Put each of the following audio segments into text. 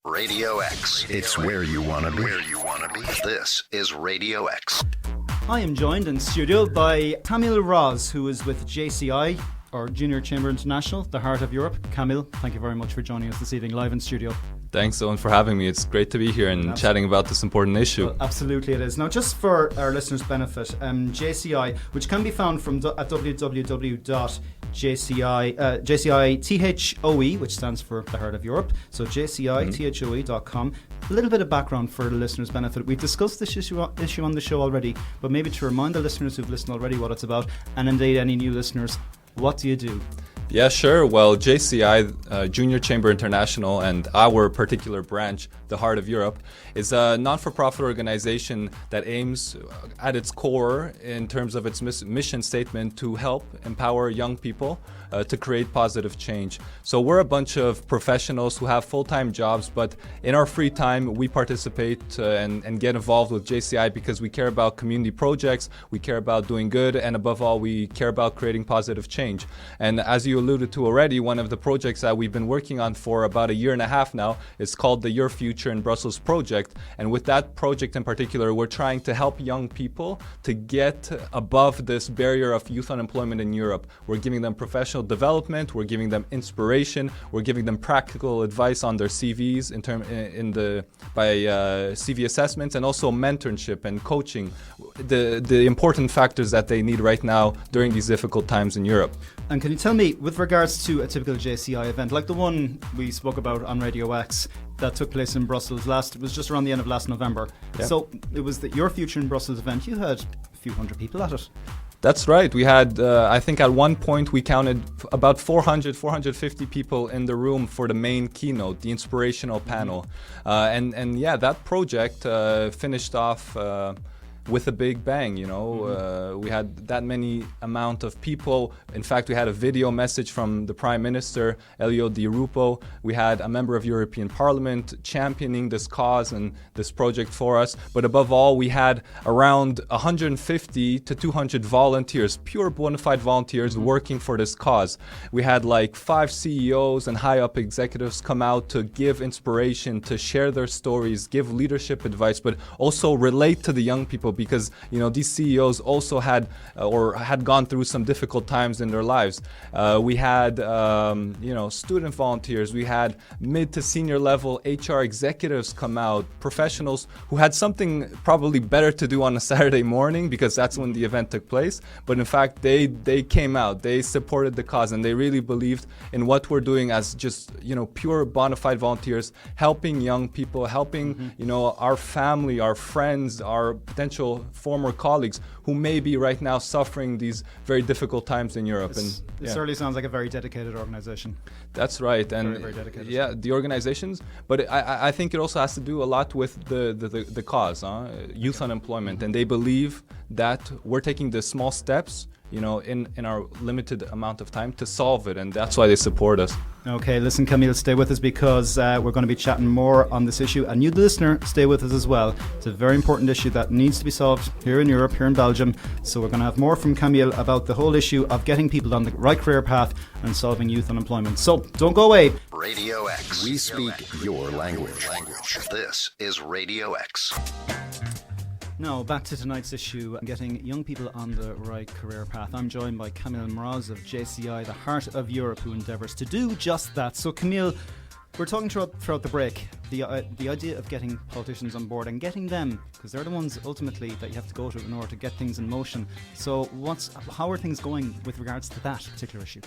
Radio X. It's where you want to be. This is Radio X. I am joined in studio by Kamil Mroz, who is with JCI, or Junior Chamber International, the heart of Europe. Kamil, thank you very much for joining us this evening live in studio. Thanks, Owen, for having me. It's great to be here and chatting about this important issue. Well, absolutely it is. Now, just for our listeners' benefit, JCI, which can be found from at www.jcithoe, which stands for the Heart of Europe, so jcithoe.com. A little bit of background for the listeners' benefit. We've discussed this issue on the show already, but maybe to remind the listeners who've listened already what it's about, and indeed any new listeners, what do you do? Yeah, sure. Well, JCI, Junior Chamber International, and our particular branch, the Heart of Europe, is a non-for-profit organization that aims at its core, in terms of its mission statement, to help empower young people to create positive change. So we're a bunch of professionals who have full-time jobs, but in our free time, we participate and get involved with JCI because we care about community projects, we care about doing good, and above all, we care about creating positive change. And as you alluded to already, one of the projects that we've been working on for about a year and a half now is called the Your Future in Brussels project. And with that project in particular, we're trying to help young people to get above this barrier of youth unemployment in Europe. We're giving them professional development, we're giving them inspiration, we're giving them practical advice on their CVs by CV assessments, and also mentorship and coaching, the important factors that they need right now during these difficult times in Europe. And can you tell me, with regards to a typical JCI event, like the one we spoke about on Radio X that took place in Brussels it was just around the end of last November. Yeah. So it was Your Future in Brussels event. You had a few hundred people at it. That's right. We had, I think at one point we counted about 450 people in the room for the main keynote, the inspirational panel. And yeah, that project finished off with a big bang, we had that many amount of people. In fact, we had a video message from the Prime Minister, Elio Di Rupo. We had a member of European Parliament championing this cause and this project for us. But above all, we had around 150 to 200 volunteers, pure bona fide volunteers working for this cause. We had like 5 CEOs and high up executives come out to give inspiration, to share their stories, give leadership advice, but also relate to the young people, because these CEOs also had gone through some difficult times in their lives. We had student volunteers, we had mid to senior level HR executives come out, professionals who had something probably better to do on a Saturday morning because that's when the event took place. But in fact, they came out, they supported the cause, and they really believed in what we're doing as just pure bona fide volunteers, helping young people, helping our family, our friends, our potential former colleagues who may be right now suffering these very difficult times in Europe. It certainly sounds like a very dedicated organization. That's right. And very, very dedicated. Yeah, the organizations, but I think it also has to do a lot with the cause, youth unemployment, and they believe that we're taking the small steps in our limited amount of time to solve it, and that's why they support us. Okay, listen, Kamil, stay with us because we're going to be chatting more on this issue, and you, the listener, stay with us as well. It's a very important issue that needs to be solved here in Europe, here in Belgium, so we're going to have more from Kamil about the whole issue of getting people on the right career path and solving youth unemployment. So, don't go away. Radio X. We speak your language. This is Radio X. Now, back to tonight's issue, getting young people on the right career path. I'm joined by Kamil Mroz of JCI, the Heart of Europe, who endeavours to do just that. So, Kamil, we're talking throughout the break, the idea of getting politicians on board and getting them, because they're the ones ultimately that you have to go to in order to get things in motion. So, how are things going with regards to that particular issue?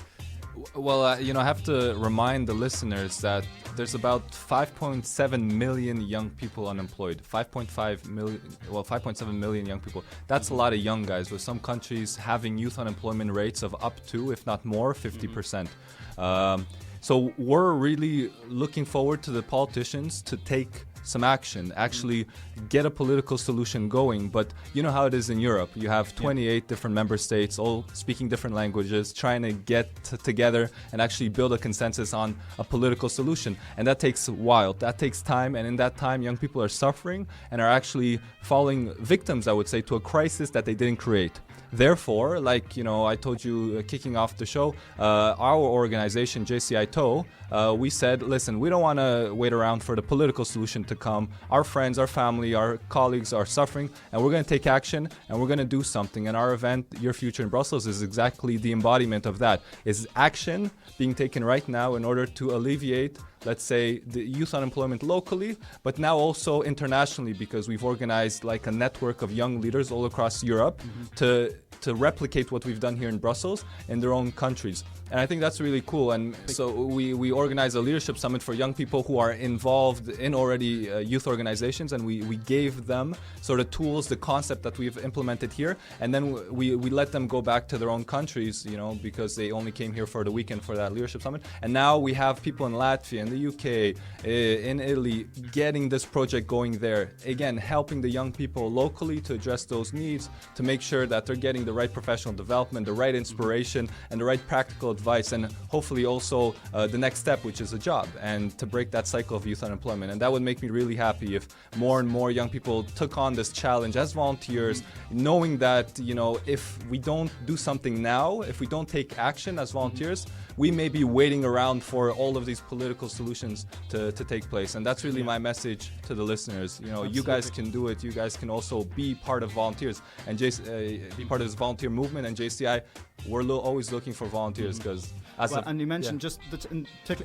Well, I have to remind the listeners that there's about 5.7 million young people unemployed. 5.7 million young people. That's a lot of young guys, with some countries having youth unemployment rates of up to, if not more, 50%. So we're really looking forward to the politicians to take some action, actually get a political solution going. But you know how it is in Europe. You have 28 different member states, all speaking different languages, trying to get together and actually build a consensus on a political solution. And that takes a while. That takes time. And in that time, young people are suffering and are actually falling victims, I would say, to a crisis that they didn't create. Therefore, like, I told you kicking off the show, our organization, JCI TOE, we said, listen, we don't want to wait around for the political solution to come. Our friends, our family, our colleagues are suffering, and we're going to take action, and we're going to do something. And our event, Your Future in Brussels, is exactly the embodiment of that. Is action being taken right now in order to alleviate, let's say, the youth unemployment locally, but now also internationally, because we've organized like a network of young leaders all across Europe to replicate what we've done here in Brussels in their own countries. And I think that's really cool. And so we organize a leadership summit for young people who are involved in already youth organizations, and we gave them sort of tools, the concept that we've implemented here, and then we let them go back to their own countries, because they only came here for the weekend for that leadership summit. And now we have people in Latvia, in the UK, in Italy, getting this project going there. Again, helping the young people locally to address those needs, to make sure that they're getting the right professional development, the right inspiration, and the right practical advice, and hopefully also the next step, which is a job, and to break that cycle of youth unemployment. And that would make me really happy if more and more young people took on this challenge as volunteers, knowing that, if we don't do something now, if we don't take action as volunteers, we may be waiting around for all of these political solutions to take place. And that's really my message to the listeners. You guys can do it. You guys can also be part of volunteers and be part of this volunteer movement. And JCI, we're always looking for volunteers, because and you mentioned just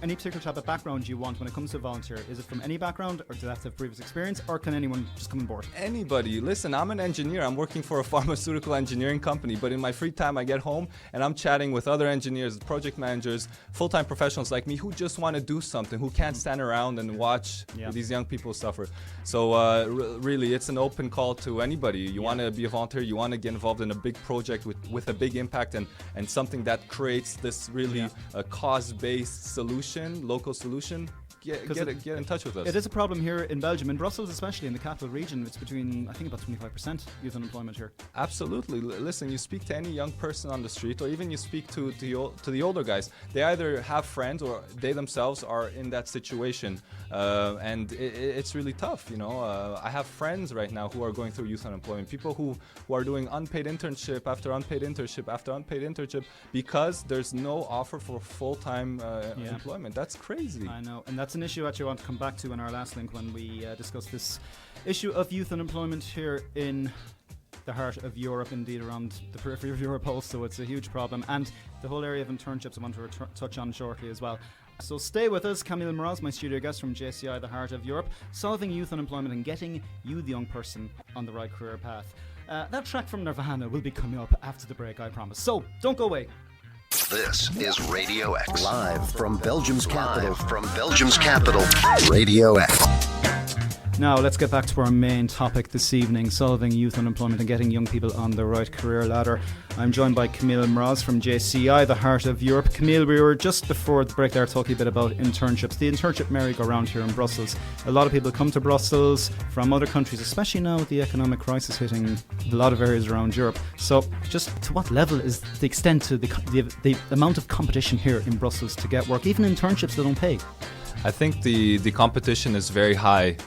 any particular type of background you want when it comes to volunteer. Is it from any background, or does it have to have previous experience, or can anyone just come on board? Anybody. Listen, I'm an engineer. I'm working for a pharmaceutical engineering company, but in my free time I get home and I'm chatting with other engineers, project managers, full-time professionals like me who just want to do something, who can't stand around and watch these young people suffer. So really, it's an open call to anybody. You want to be a volunteer, you want to get involved in a big project with a big impact and something that creates this really cause-based solution, local solution. Get in touch with us. It is a problem here in Belgium, in Brussels especially, in the capital region. It's between, I think, about 25% youth unemployment here. Absolutely. Listen, you speak to any young person on the street, or even you speak to the older guys. They either have friends or they themselves are in that situation, and it's really tough. I have friends right now who are going through youth unemployment. People who are doing unpaid internship after unpaid internship after unpaid internship because there's no offer for full-time employment. That's crazy. I know, and that's an issue actually I want to come back to in our last link when we discuss this issue of youth unemployment here in the heart of Europe, indeed around the periphery of Europe also. It's a huge problem, and the whole area of internships I want to touch on shortly as well. So stay with us. Kamil Mroz, my studio guest from JCI, the heart of Europe, solving youth unemployment and getting you, the young person, on the right career path. That track from Nirvana will be coming up after the break, I promise. So don't go away. This is Radio X. Live from Belgium's capital, Radio X. Now let's get back to our main topic this evening, solving youth unemployment and getting young people on the right career ladder. I'm joined by Kamil Mroz from JCI, the heart of Europe. Kamil, we were just before the break there talking a bit about internships, the internship merry-go-round here in Brussels. A lot of people come to Brussels from other countries, especially now with the economic crisis hitting a lot of areas around Europe. So just to what level is the extent to the amount of competition here in Brussels to get work, even internships that don't pay? I think the competition is very high.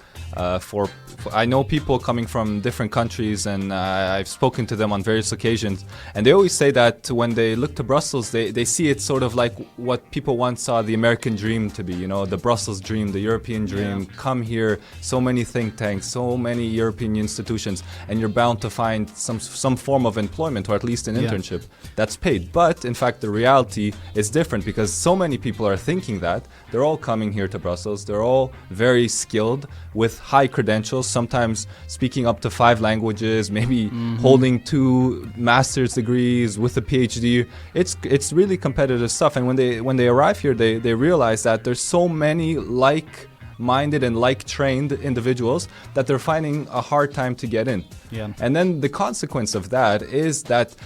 I know people coming from different countries, and I've spoken to them on various occasions, and they always say that when they look to Brussels, they see it sort of like what people once saw the American dream to be, the Brussels dream, the European dream. Come here, so many think tanks, so many European institutions, and you're bound to find some form of employment, or at least an internship that's paid. But in fact, the reality is different, because so many people are thinking that. They're all coming here to Brussels. They're all very skilled with high credentials, sometimes speaking up to 5 languages, maybe holding 2 master's degrees with a PhD. It's really competitive stuff. And when they arrive here, they realize that there's so many like-minded and like-trained individuals that they're finding a hard time to get in. And then the consequence of that is that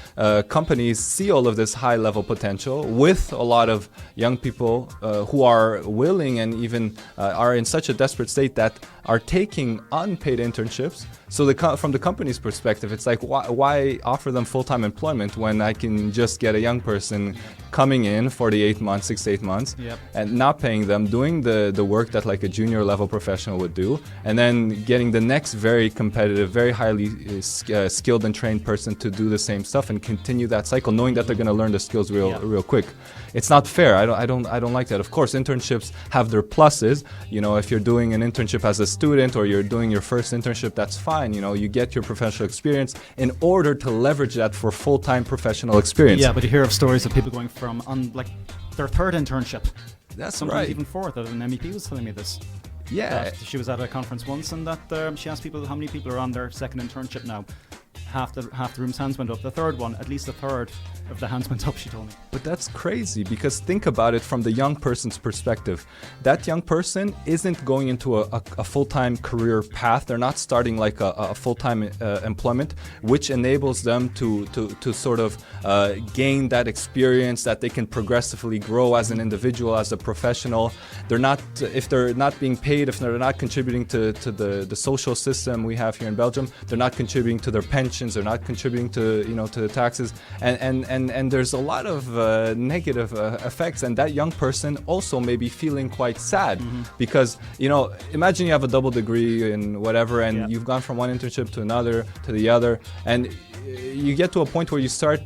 companies see all of this high-level potential with a lot of young people who are willing and even are in such a desperate state that are taking unpaid internships. So from the company's perspective, it's like, why offer them full-time employment when I can just get a young person coming in for the 8 months, 6 to 8 months, and not paying them, doing the work that like a junior level professional would do, and then getting the next very competitive, very highly skilled and trained person to do the same stuff and continue that cycle, knowing that they're going to learn the skills real quick. It's not fair. I don't like that. Of course, internships have their pluses. You know, if you're doing an internship as a student or you're doing your first internship, that's fine. You know, you get your professional experience in order to leverage that for full-time professional experience. Yeah, but you hear of stories of people going from on like their third internship. That's sometimes right. even fourth. An MEP was telling me this. Yeah. She was at a conference once, and that she asked people how many people are on their second internship now. Half the room's hands went up. The third one, at least a third of the hands went up, she told me. But that's crazy, because think about it from the young person's perspective. That young person isn't going into a full-time career path. They're not starting like a full-time employment, which enables them to sort of gain that experience that they can progressively grow as an individual, as a professional. They're not, if they're not being paid, if they're not contributing to the social system we have here in Belgium, they're not contributing to their pensions, they're not contributing to the taxes, and there's a lot of negative effects, and that young person also may be feeling quite sad because imagine you have a double degree in whatever, and you've gone from one internship to another to the other, and you get to a point where you start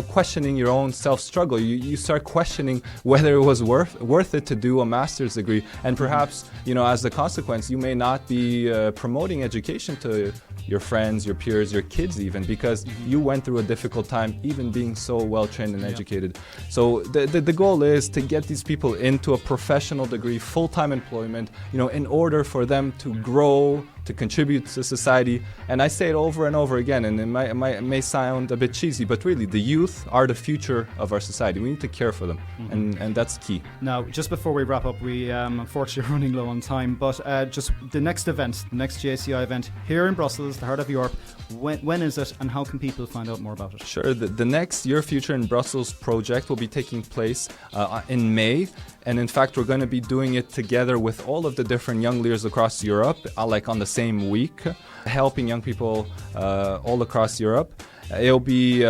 questioning your own self-struggle. You start questioning whether it was worth it to do a master's degree, and perhaps as a consequence you may not be promoting education to your friends, your peers, your kids even, because you went through a difficult time even being so well trained and educated. So the goal is to get these people into a professional degree, full-time employment, in order for them to grow, to contribute to society. And I say it over and over again, and it may sound a bit cheesy, but really the youth are the future of our society. We need to care for them, and that's key. Now, just before we wrap up, we unfortunately are running low on time, but just the next event, the next JCI event here in Brussels, the heart of Europe, when is it, and how can people find out more about it? Sure, the next Your Future in Brussels project will be taking place in May, and in fact we're going to be doing it together with all of the different young leaders across Europe, like on the same week, helping young people all across Europe. It'll be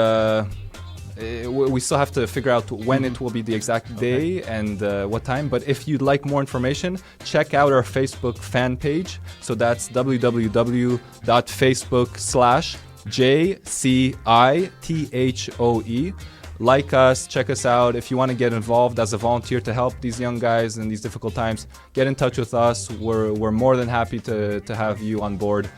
we still have to figure out when it will be, the exact day and what time, but if you'd like more information, check out our Facebook fan page. So that's www.facebook.com/JCITHOE. Like us, check us out. If you want to get involved as a volunteer to help these young guys in these difficult times, get in touch with us. We're more than happy to have you on board.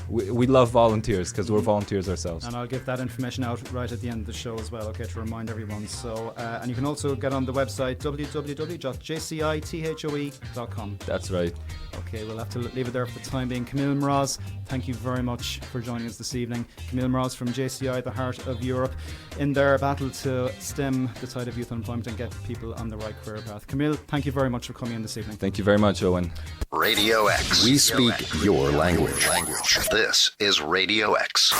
We love volunteers because we're volunteers ourselves. And I'll give that information out right at the end of the show as well, okay, to remind everyone. So, and you can also get on the website www.jcithoe.com. That's right. Okay, we'll have to leave it there for the time being. Kamil Mroz, thank you very much for joining us this evening. Kamil Mroz from JCI, the heart of Europe, in their battle to stem the tide of youth unemployment and get people on the right career path. Kamil, thank you very much for coming in this evening. Thank you very much, Owen. Radio X. We speak your language. This is Radio X.